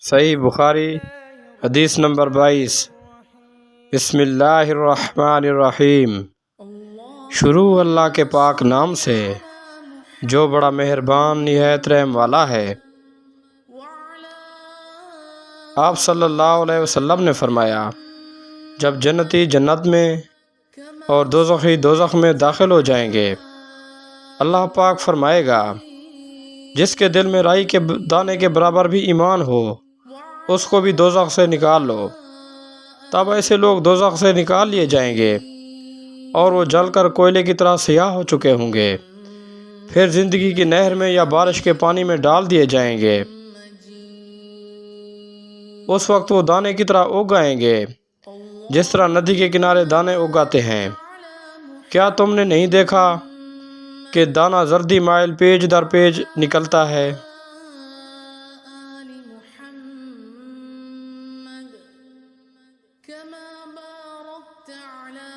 صحیح بخاری حدیث نمبر 22۔ بسم اللہ الرحمن الرحیم۔ شروع اللہ کے پاک نام سے جو بڑا مہربان نہایت رحم والا ہے۔ آپ صلی اللہ علیہ وسلم نے فرمایا، جب جنتی جنت میں اور دوزخی دوزخ میں داخل ہو جائیں گے، اللہ پاک فرمائے گا، جس کے دل میں رائی کے دانے کے برابر بھی ایمان ہو اس کو بھی دوزخ سے نکال لو۔ تب ایسے لوگ دوزخ سے نکال لیے جائیں گے اور وہ جل کر کوئلے کی طرح سیاہ ہو چکے ہوں گے، پھر زندگی کی نہر میں یا بارش کے پانی میں ڈال دیے جائیں گے۔ اس وقت وہ دانے کی طرح اگ آئیں گے، جس طرح ندی کے کنارے دانے اگاتے ہیں۔ کیا تم نے نہیں دیکھا کہ دانہ زردی مائل پیج در پیج نکلتا ہے؟ كما باركت على